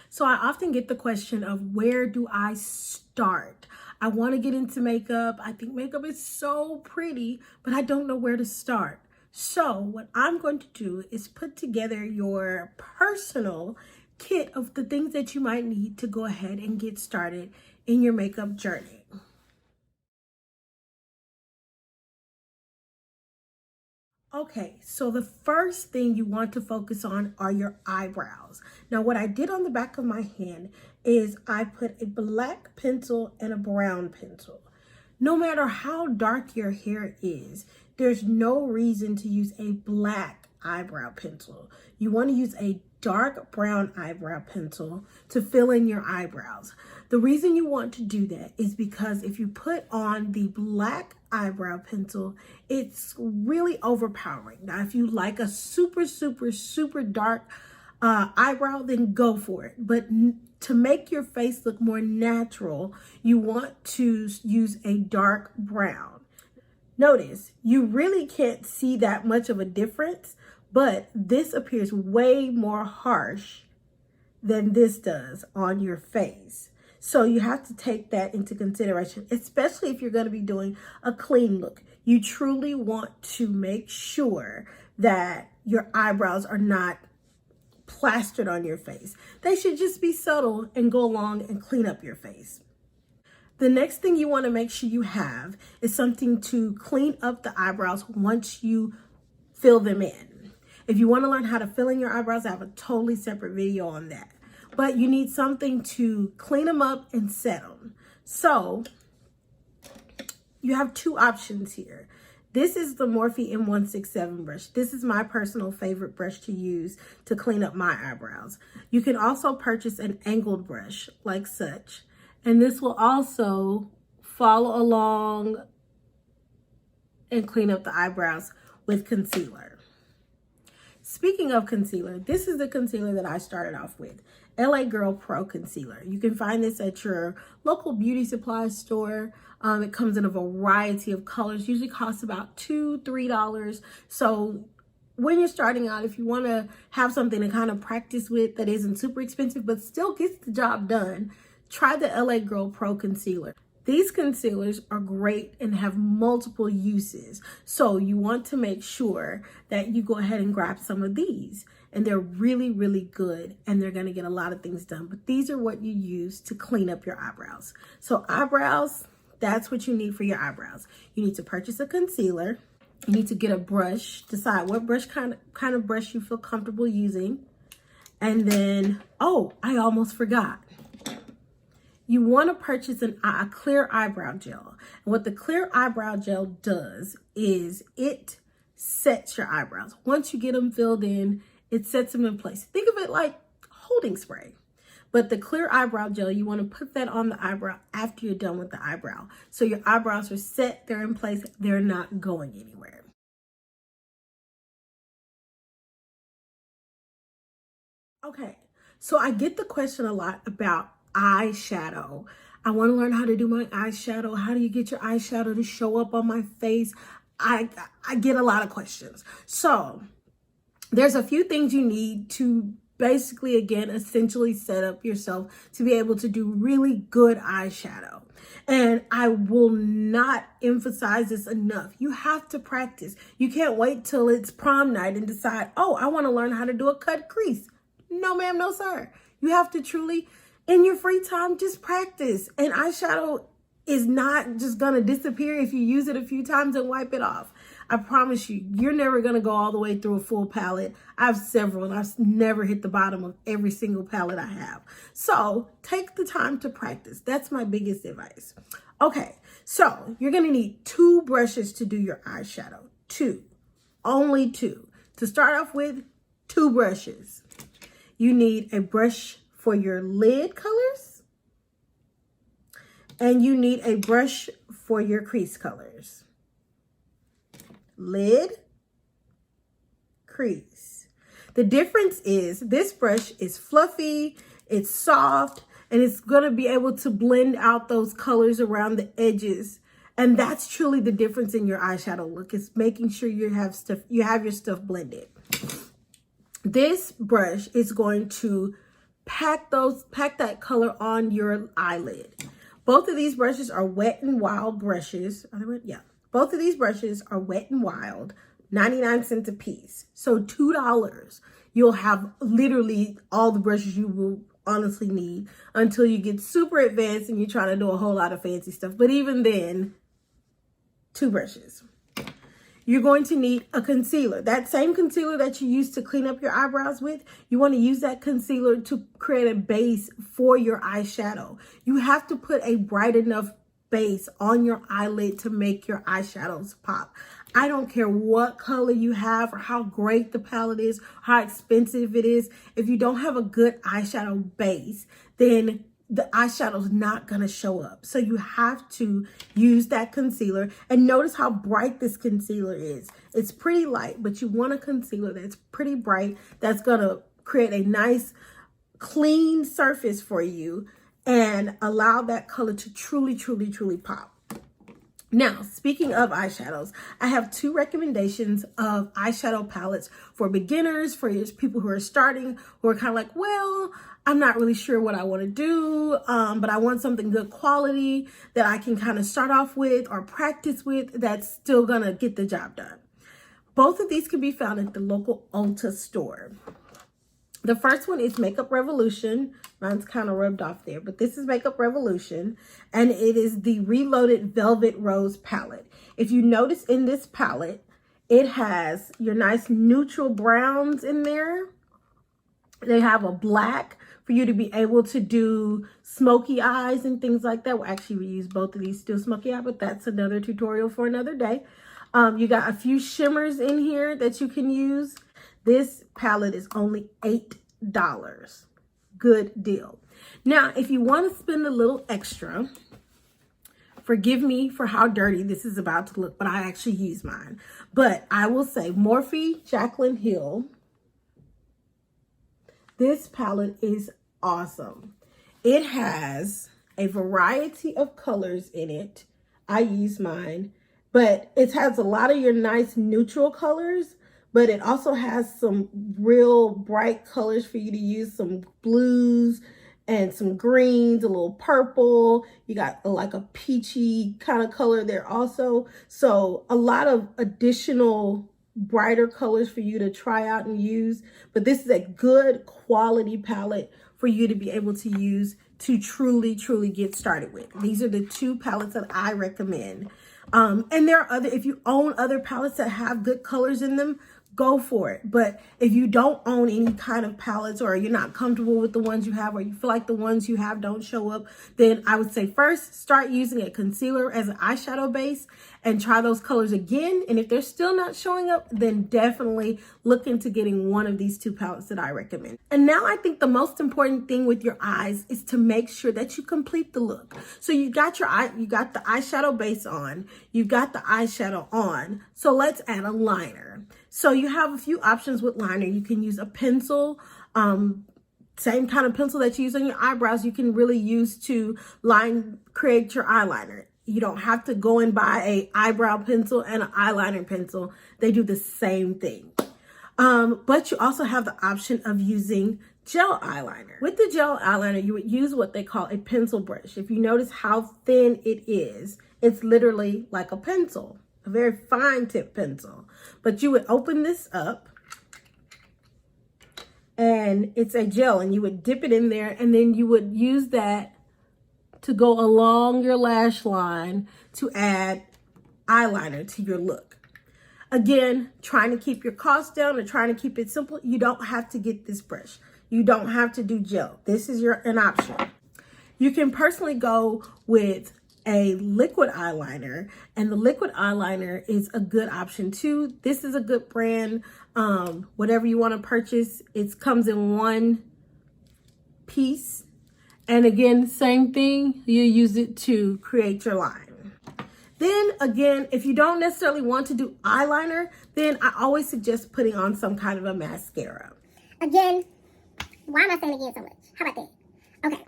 So I often get the question of, where do I start? I want to get into makeup. I think makeup is so pretty, but I don't know where to start. So what I'm going to do is put together your personal kit of the things that you might need to go ahead and get started in your makeup journey. Okay, so the first thing you want to focus on are your eyebrows. Now, what I did on the back of my hand is I put a black pencil and a brown pencil. No matter how dark your hair is, there's no reason to use a black eyebrow pencil. You want to use a dark brown eyebrow pencil to fill in your eyebrows. The reason you want to do that is because if you put on the black eyebrow pencil, it's really overpowering. Now, if you like a super dark eyebrow, then go for it. But to make your face look more natural, you want to use a dark brown. Notice, you really can't see that much of a difference, but this appears way more harsh than this does on your face. So you have to take that into consideration, especially if you're going to be doing a clean look. You truly want to make sure that your eyebrows are not plastered on your face. They should just be subtle and go along and clean up your face. The next thing you want to make sure you have is something to clean up the eyebrows once you fill them in. If you want to learn how to fill in your eyebrows, I have a totally separate video on that. But you need something to clean them up and set them. So you have two options here. This is the Morphe M167 brush. This is my personal favorite brush to use to clean up my eyebrows. You can also purchase an angled brush like such. And this will also follow along and clean up the eyebrows with concealer. Speaking of concealer, this is the concealer that I started off with. LA Girl Pro Concealer. You can find this at your local beauty supply store. It comes in a variety of colors, usually costs about $2, $3. So when you're starting out, if you want to have something to kind of practice with that isn't super expensive but still gets the job done, try the LA Girl Pro Concealer. These concealers are great and have multiple uses. So you want to make sure that you go ahead and grab some of these. And they're really good, and they're going to get a lot of things done. But these are what you use to clean up your eyebrows. So eyebrows, that's what you need for your eyebrows. You need to purchase a concealer. You need to get a brush, decide what brush kind of brush you feel comfortable using. And then, oh, I almost forgot. You want to purchase a clear eyebrow gel. And what the clear eyebrow gel does is it sets your eyebrows. Once you get them filled in, it sets them in place. Think of it like holding spray. But the clear eyebrow gel, you want to put that on the eyebrow after you're done with the eyebrow. So your eyebrows are set, they're in place, they're not going anywhere. Okay, so I get the question a lot about eyeshadow. I want to learn how to do my eyeshadow. How do you get your eyeshadow to show up on my face? I get a lot of questions. So there's a few things you need to basically, again, essentially set up yourself to be able to do really good eyeshadow. And I will not emphasize this enough. You have to practice. You can't wait till it's prom night and decide, oh, I want to learn how to do a cut crease. No, ma'am, no, sir. You have to truly, in your free time, just practice. And eyeshadow is not just going to disappear if you use it a few times and wipe it off. I promise you, you're never going to go all the way through a full palette. I have several, and I've never hit the bottom of every single palette I have. So take the time to practice. That's my biggest advice. Okay, so you're going to need 2 brushes to do your eyeshadow. 2. Only 2. To start off with, 2 brushes. You need a brush for your lid colors, and you need a brush for your crease colors. Lid, crease. The difference is this brush is fluffy, it's soft, and it's going to be able to blend out those colors around the edges. And that's truly the difference in your eyeshadow look, is making sure you have your stuff blended. This brush is going to pack that color on your eyelid. Both of these brushes are Wet n Wild brushes. Are they wet? Yeah. Both of these brushes are Wet n Wild, 99 cents a piece. So $2. You'll have literally all the brushes you will honestly need until you get super advanced and you're trying to do a whole lot of fancy stuff. But even then, 2 brushes. You're going to need a concealer. That same concealer that you use to clean up your eyebrows with, you want to use that concealer to create a base for your eyeshadow. You have to put a bright enough base on your eyelid to make your eyeshadows pop. I don't care what color you have or how great the palette is, how expensive it is. If you don't have a good eyeshadow base, then the eyeshadow's not gonna show up. So you have to use that concealer, and notice how bright this concealer is. It's pretty light, but you want a concealer that's pretty bright, that's gonna create a nice clean surface for you and allow that color to truly pop. Now, speaking of eyeshadows, I have 2 recommendations of eyeshadow palettes for beginners, for people who are starting, who are kind of like, well, I'm not really sure what I want to do, but I want something good quality that I can kind of start off with or practice with that's still going to get the job done. Both of these can be found at the local Ulta store. The first one is Makeup Revolution. Mine's kind of rubbed off there, but this is Makeup Revolution, and it is the Reloaded Velvet Rose palette. If you notice in this palette, it has your nice neutral browns in there. They have a black for you to be able to do smoky eyes and things like that. Well, actually, we use both of these still smoky eye, but that's another tutorial for another day. You got a few shimmers in here that you can use. This palette is only $8. Good deal. Now, if you want to spend a little extra, forgive me for how dirty this is about to look, but I actually use mine. But I will say Morphe Jaclyn Hill. This palette is awesome. It has a variety of colors in it. I use mine, but it has a lot of your nice neutral colors, but it also has some real bright colors for you to use, some blues and some greens, a little purple. You got like a peachy kind of color there also. So a lot of additional brighter colors for you to try out and use. But this is a good quality palette for you to be able to use to truly get started with. These are the 2 palettes that I recommend. And there are other, if you own other palettes that have good colors in them, go for it. But if you don't own any kind of palettes, or you're not comfortable with the ones you have, or you feel like the ones you have don't show up, then I would say first start using a concealer as an eyeshadow base and try those colors again. And if they're still not showing up, then definitely look into getting one of these 2 palettes that I recommend. And now I think the most important thing with your eyes is to make sure that you complete the look. So you got your eye, you got the eyeshadow base on, you got the eyeshadow on. So let's add a liner. So you have a few options with liner. You can use a pencil, same kind of pencil that you use on your eyebrows, you can really use to create your eyeliner. You don't have to go and buy a eyebrow pencil and an eyeliner pencil. They do the same thing. But you also have the option of using gel eyeliner. With the gel eyeliner, you would use what they call a pencil brush. If you notice how thin it is, it's literally like a pencil, a very fine tip pencil. But you would open this up, and it's a gel, and you would dip it in there, and then you would use that to go along your lash line to add eyeliner to your look. Again, trying to keep your costs down and trying to keep it simple, you don't have to get this brush. You don't have to do gel. This is an option. You can personally go with a liquid eyeliner, and the liquid eyeliner is a good option too. This is a good brand. Whatever you want to purchase, it comes in 1 piece. And again, same thing, you use it to create your line. Then again, if you don't necessarily want to do eyeliner, then I always suggest putting on some kind of a mascara. Again, why am I saying again so much? How about that? Okay.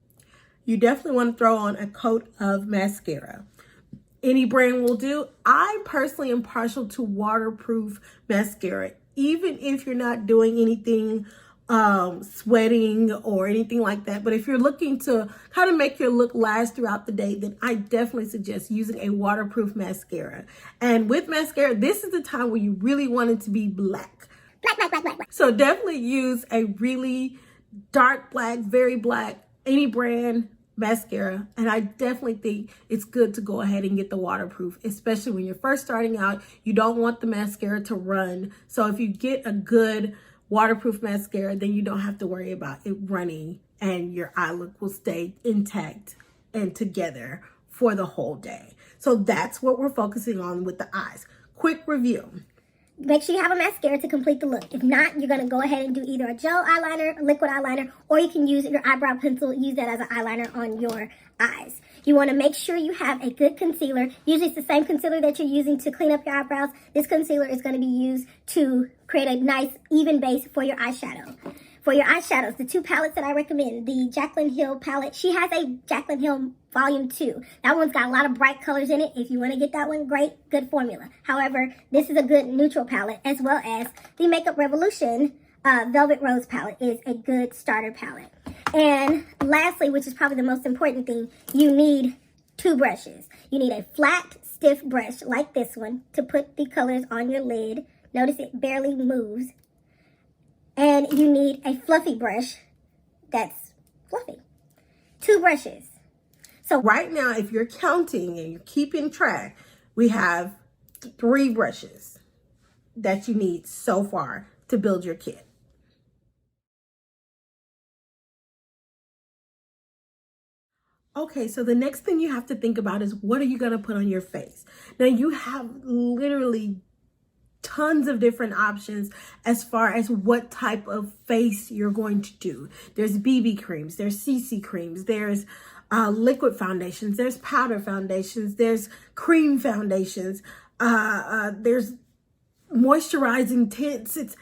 You definitely want to throw on a coat of mascara. Any brand will do. I personally am partial to waterproof mascara. Even if you're not doing anything sweating or anything like that. But if you're looking to kind of make your look last throughout the day, then I definitely suggest using a waterproof mascara. And with mascara, this is the time where you really want it to be black. Black. So definitely use a really dark black, very black, any brand mascara. And I definitely think it's good to go ahead and get the waterproof, especially when you're first starting out. You don't want the mascara to run. So if you get a good waterproof mascara, then you don't have to worry about it running, and your eye look will stay intact and together for the whole day. So that's what we're focusing on with the eyes. Quick review. Make sure you have a mascara to complete the look. If not, you're going to go ahead and do either a gel eyeliner, a liquid eyeliner, or you can use your eyebrow pencil, use that as an eyeliner on your eyes. You want to make sure you have a good concealer. Usually it's the same concealer that you're using to clean up your eyebrows. This concealer is going to be used to create a nice even base for your eyeshadow. For your eyeshadows, the two palettes that I recommend, the Jaclyn Hill palette. She has a Jaclyn Hill Volume 2. That one's got a lot of bright colors in it. If you want to get that one, great, good formula. However, this is a good neutral palette, as well as the Makeup Revolution Velvet Rose palette is a good starter palette. And lastly, which is probably the most important thing, you need two brushes. You need a flat, stiff brush like this one to put the colors on your lid. Notice it barely moves. And you need a fluffy brush that's fluffy. Two brushes. So right now, if you're counting and you're keeping track, we have 3 brushes that you need so far to build your kit. Okay, so the next thing you have to think about is, what are you going to put on your face? Now, you have literally tons of different options as far as what type of face you're going to do. There's BB creams, there's CC creams, there's liquid foundations, there's powder foundations, there's cream foundations, there's moisturizing tints. It's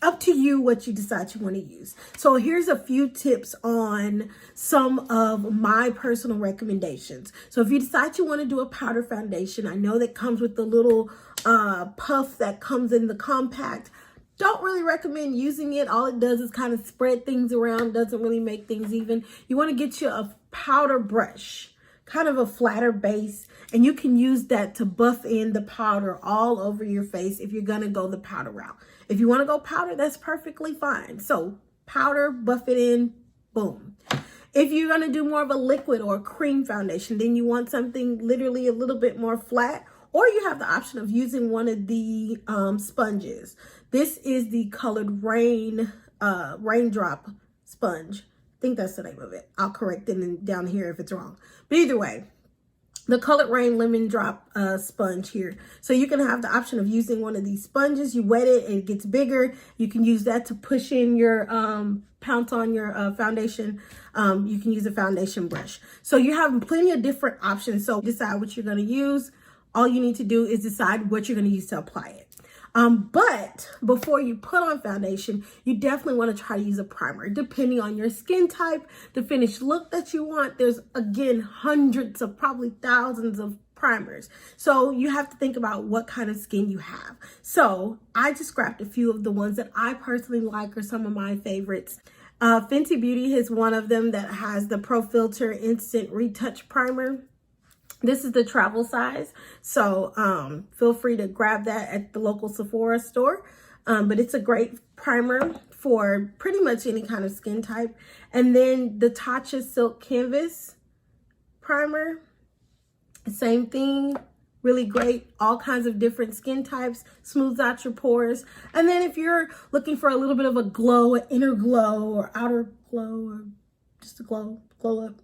up to you what you decide you want to use. So here's a few tips on some of my personal recommendations. So if you decide you want to do a powder foundation, I know that comes with the little puff that comes in the compact. Don't really recommend using it. All it does is kind of spread things around, doesn't really make things even. You want to get you a powder brush, kind of a flatter base, and you can use that to buff in the powder all over your face if you're going to go the powder route. If you want to go powder, that's perfectly fine. So powder, buff it in, boom. If you're going to do more of a liquid or a cream foundation, then you want something literally a little bit more flat, or you have the option of using one of the sponges. This is the Colored Raindrop sponge. I think that's the name of it. I'll correct it down here if it's wrong. But either way, the Colored Rain Lemon Drop sponge here. So you can have the option of using one of these sponges. You wet it and it gets bigger. You can use that to push in your, pounce on your foundation. You can use a foundation brush. So you have plenty of different options. So decide what you're going to use. All you need to do is decide what you're going to use to apply it. But before you put on foundation, you definitely want to try to use a primer. Depending on your skin type, the finished look that you want, there's, again, hundreds of, probably thousands of primers. So you have to think about what kind of skin you have. So I just grabbed a few of the ones that I personally like, or some of my favorites. Fenty Beauty is one of them that has the Pro Filter Instant Retouch Primer. This is the travel size, so feel free to grab that at the local Sephora store. But it's a great primer for pretty much any kind of skin type. And then the Tatcha Silk Canvas Primer, same thing, really great, all kinds of different skin types, smooths out your pores. And then if you're looking for a little bit of a glow, an inner glow or outer glow, or just a glow up,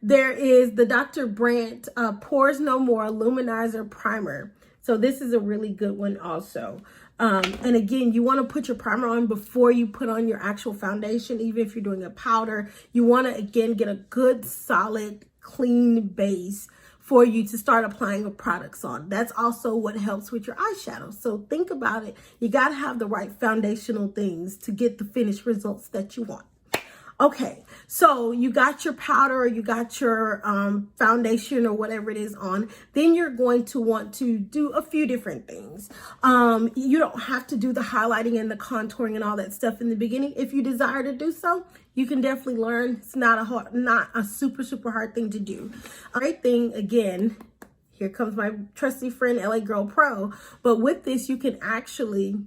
there is the Dr. Brandt Pores No More Luminizer Primer. So this is a really good one also. And again, you want to put your primer on before you put on your actual foundation. Even if you're doing a powder, you want to, again, get a good, solid, clean base for you to start applying your products on. That's also what helps with your eyeshadow. So think about it. You got to have the right foundational things to get the finished results that you want. Okay, so you got your powder or you got your foundation or whatever it is on, then you're going to want to do a few different things. You don't have to do the highlighting and the contouring and all that stuff in the beginning. If you desire to do so, you can definitely learn. It's not a super hard thing to do. Great thing, again, here comes my trusty friend LA Girl Pro, but with this you can actually,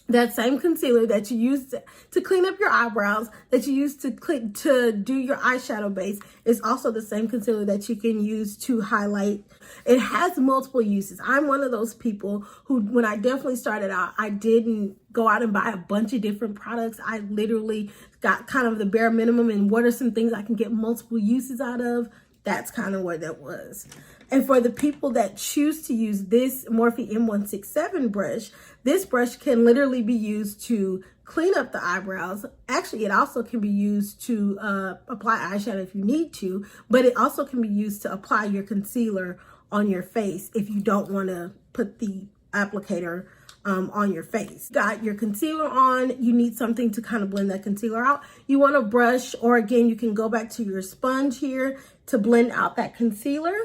that same concealer that you use to clean up your eyebrows, that you use to do your eyeshadow base, is also the same concealer that you can use to highlight. It has multiple uses. I'm one of those people who, when I definitely started out, I didn't go out and buy a bunch of different products. I literally got kind of the bare minimum and what are some things I can get multiple uses out of. That's kind of what that was. And for the people that choose to use this Morphe M167 brush, this brush can literally be used to clean up the eyebrows. Actually, it also can be used to apply eyeshadow if you need to, but it also can be used to apply your concealer on your face if you don't want to put the applicator on your face. Got your concealer on, you need something to kind of blend that concealer out. You want a brush, or again, you can go back to your sponge here to blend out that concealer.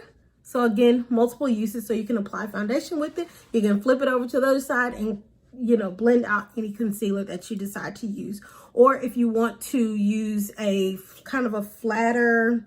So again, multiple uses, so you can apply foundation with it. You can flip it over to the other side and, you know, blend out any concealer that you decide to use. Or if you want to use a kind of a flatter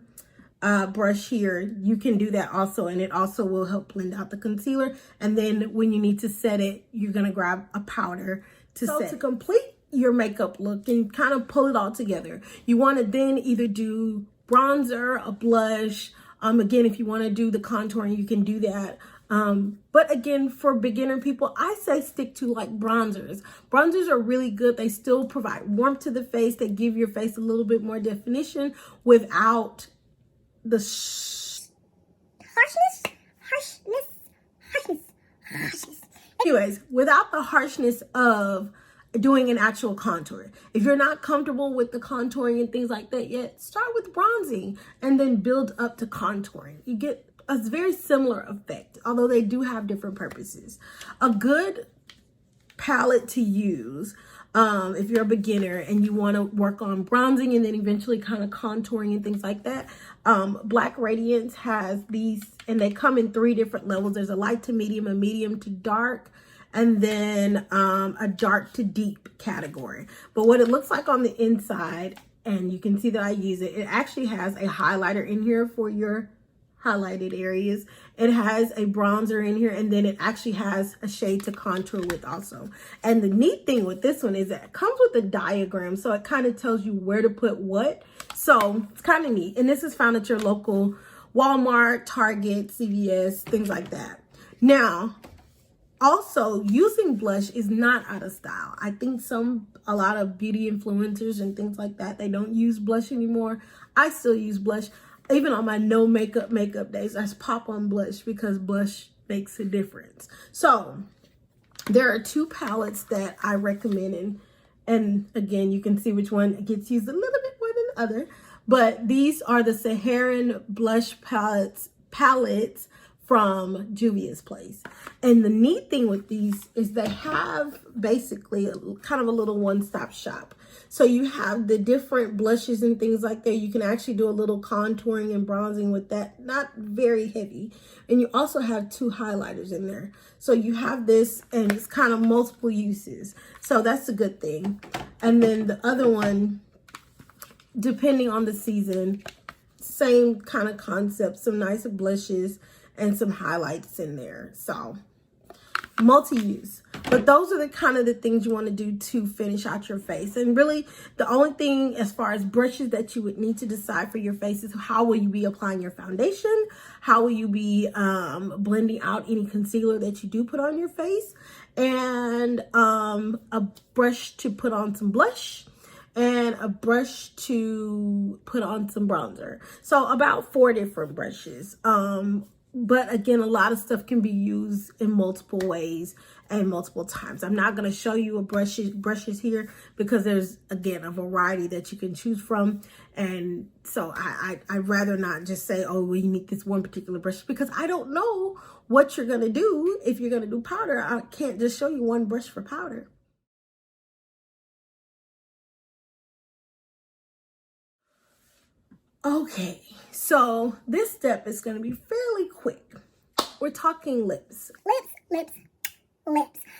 brush here, you can do that also, and it also will help blend out the concealer. And then when you need to set it, you're gonna grab a powder to set. To complete your makeup look and kind of pull it all together, you want to then either do bronzer, a blush. Again, if you want to do the contouring, you can do that. But again, for beginner people, I say stick to like bronzers. Bronzers are really good. They still provide warmth to the face. They give your face a little bit more definition without the harshness. Anyways, without the harshness of doing an actual contour. If you're not comfortable with the contouring and things like that yet, start with bronzing and then build up to contouring. You get a very similar effect, although they do have different purposes. A good palette to use if you're a beginner and you want to work on bronzing and then eventually kind of contouring and things like that, Black Radiance has these, and they come in 3 different levels. There's a light to medium, a medium to dark, and then a dark to deep category. But what it looks like on the inside, and you can see that I use it, it actually has a highlighter in here for your highlighted areas. It has a bronzer in here, and then it actually has a shade to contour with also. And the neat thing with this one is that it comes with a diagram, so it kind of tells you where to put what. So it's kind of neat. And this is found at your local Walmart, Target, CVS, things like that. Now, also, using blush is not out of style. I think a lot of beauty influencers and things like that, they don't use blush anymore. I still use blush. Even on my no makeup days, I just pop on blush because blush makes a difference. So there are 2 palettes that I recommend. And again, you can see which one gets used a little bit more than the other. But these are the Saharan blush palettes from Juvia's Place. And the neat thing with these is they have basically kind of a little one-stop shop. So you have the different blushes and things like that. You can actually do a little contouring and bronzing with that, not very heavy. And you also have 2 highlighters in there. So you have this, and it's kind of multiple uses. So that's a good thing. And then the other one, depending on the season, same kind of concept, some nice blushes and some highlights in there. So multi-use. But those are the kind of the things you want to do to finish out your face. And really, the only thing as far as brushes that you would need to decide for your face is how will you be applying your foundation? How will you be blending out any concealer that you do put on your face? And a brush to put on some blush, and a brush to put on some bronzer. So about 4 different brushes. But again, a lot of stuff can be used in multiple ways and multiple times. I'm not going to show you brushes here because there's, again, a variety that you can choose from. And so I'd rather not just say, oh, well, you need this one particular brush, because I don't know what you're going to do. If you're going to do powder, I can't just show you one brush for powder. Okay, so this step is going to be fairly quick. We're talking lips. Lips.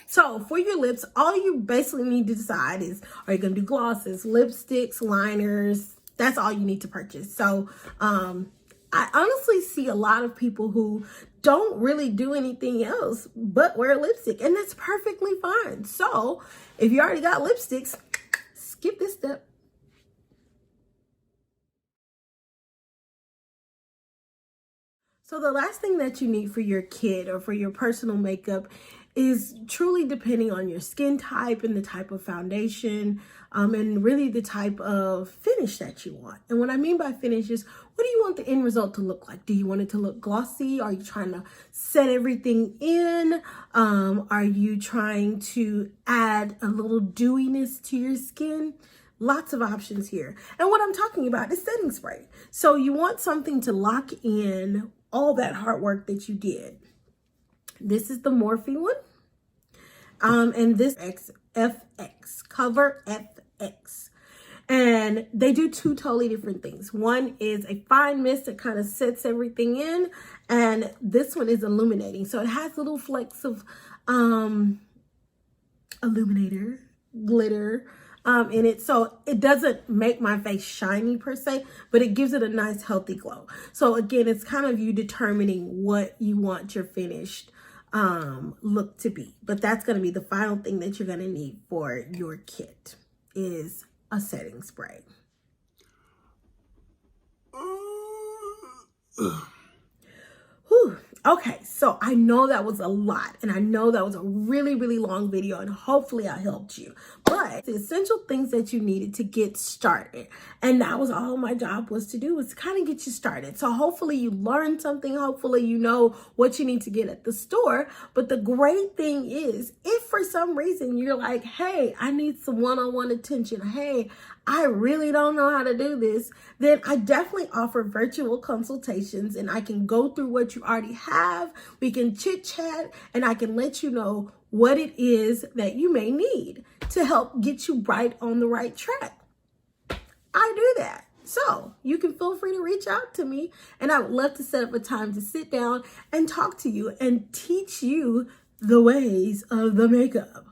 So for your lips, all you basically need to decide is, are you going to do glosses, lipsticks, liners? That's all you need to purchase. So I honestly see a lot of people who don't really do anything else but wear lipstick, and that's perfectly fine. So if you already got lipsticks, skip this step. So the last thing that you need for your kid or for your personal makeup is truly depending on your skin type and the type of foundation, and really the type of finish that you want. And what I mean by finish is, what do you want the end result to look like? Do you want it to look glossy? Are you trying to set everything in? Are you trying to add a little dewiness to your skin? Lots of options here. And what I'm talking about is setting spray. So you want something to lock in all that hard work that you did. This is the Morphe one. And this FX, Cover FX. And they do two totally different things. One is a fine mist that kind of sets everything in, and this one is illuminating. So it has little flecks of illuminator, glitter in it. So it doesn't make my face shiny per se, but it gives it a nice healthy glow. So again, it's kind of you determining what you want your finished look to be. But that's going to be the final thing that you're going to need for your kit is a setting spray. Whew. Okay, so I know that was a lot, and I know that was a really, really long video, and hopefully I helped you. But the essential things that you needed to get started, and that was all my job was to do, was to kind of get you started. So hopefully you learned something. Hopefully you know what you need to get at the store. But the great thing is, if for some reason you're like, hey, I need some one-on-one attention, hey, I really don't know how to do this, then I definitely offer virtual consultations, and I can go through what you already have. We can chit chat, and I can let you know what it is that you may need to help get you right on the right track. I do that. So you can feel free to reach out to me, and I would love to set up a time to sit down and talk to you and teach you the ways of the makeup.